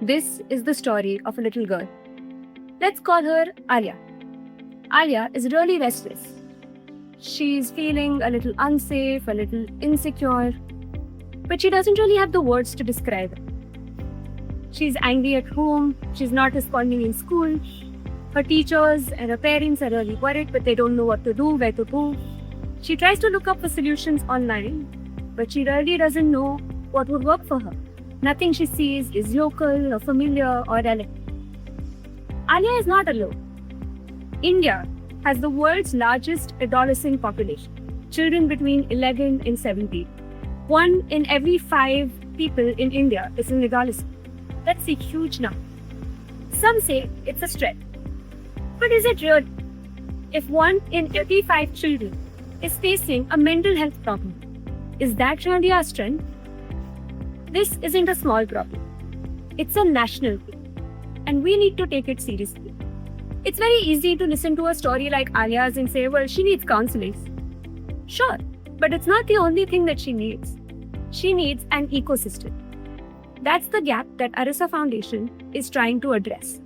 This is the story of a little girl. Let's call her Alia. Alia is really restless. She's feeling a little unsafe, a little insecure, but she doesn't really have the words to describe it. She's angry at home, she's not responding in school. Her teachers and her parents are really worried, but they don't know what to do, where to go. She tries to look up for solutions online, but she really doesn't know what would work for her. Nothing she sees is local or familiar or relevant. Alia is not alone. India has the world's largest adolescent population, children between 11 and 17. 1 in every 5 people in India is an adolescent. That's a huge number. Some say it's a strength. But is it really? If 1 in every 5 children is facing a mental health problem, is that really our strength? This isn't a small problem. It's a national problem, and we need to take it seriously. It's very easy to listen to a story like Alia's and say, well, she needs counseling. Sure, but it's not the only thing that she needs. She needs an ecosystem. That's the gap that Arisa Foundation is trying to address.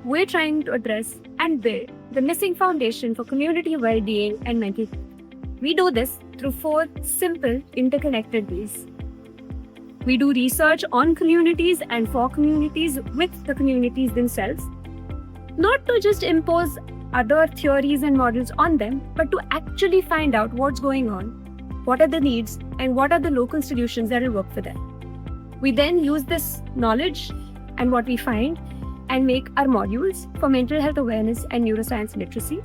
We're trying to address and build the missing foundation for community well-being and mental health. We do this through 4 simple, interconnected ways. We do research on communities and for communities with the communities themselves, not to just impose other theories and models on them, but to actually find out what's going on, what are the needs, and what are the local solutions that will work for them. We then use this knowledge and what we find and make our modules for mental health awareness and neuroscience literacy.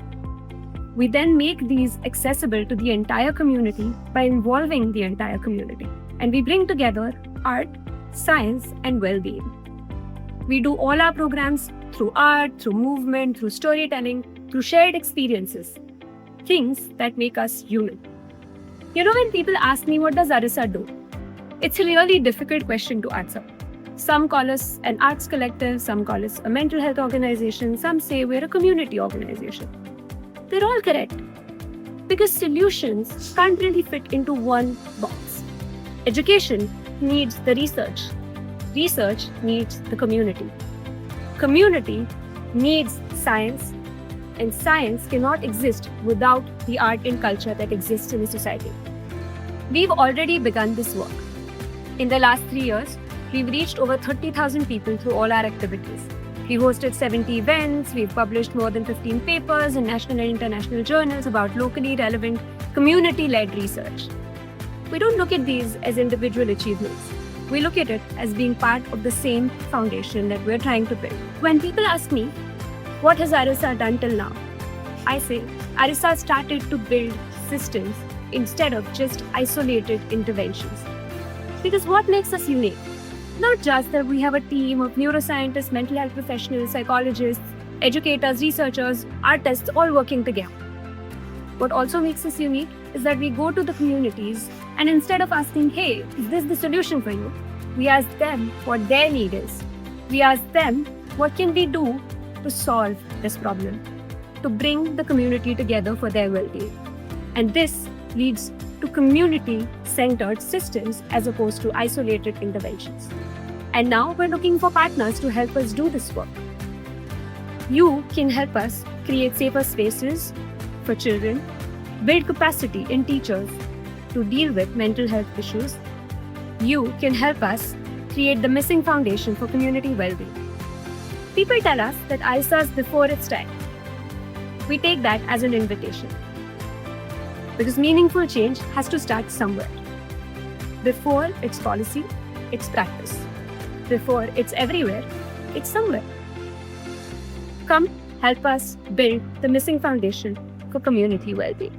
We then make these accessible to the entire community by involving the entire community. And we bring together art, science, and well-being. We do all our programs through art, through movement, through storytelling, through shared experiences, things that make us human. When people ask me, what does Arisa do? It's a really difficult question to answer. Some call us an arts collective, some call us a mental health organization, some say we're a community organization. They're all correct, because solutions can't really fit into one box. Education needs the research. Research needs the community. Community needs science, and science cannot exist without the art and culture that exists in a society. We've already begun this work. In the last 3 years, we've reached over 30,000 people through all our activities. We've hosted 70 events, we've published more than 15 papers in national and international journals about locally relevant, community-led research. We don't look at these as individual achievements. We look at it as being part of the same foundation that we're trying to build. When people ask me, what has Arisa done till now? I say, Arisa started to build systems instead of just isolated interventions. Because what makes us unique? Not just that we have a team of neuroscientists, mental health professionals, psychologists, educators, researchers, artists all working together. What also makes us unique is that we go to the communities and instead of asking, hey, is this the solution for you? We ask them what their need is. We ask them, what can we do to solve this problem? To bring the community together for their well-being. And this leads to community-centered systems as opposed to isolated interventions. And now we're looking for partners to help us do this work. You can help us create safer spaces for children, build capacity in teachers to deal with mental health issues. You can help us create the missing foundation for community well-being. People tell us that Arisa is before its time. We take that as an invitation. Because meaningful change has to start somewhere. Before it's policy, it's practice. Before it's everywhere, it's somewhere. Come help us build the missing foundation for community well-being.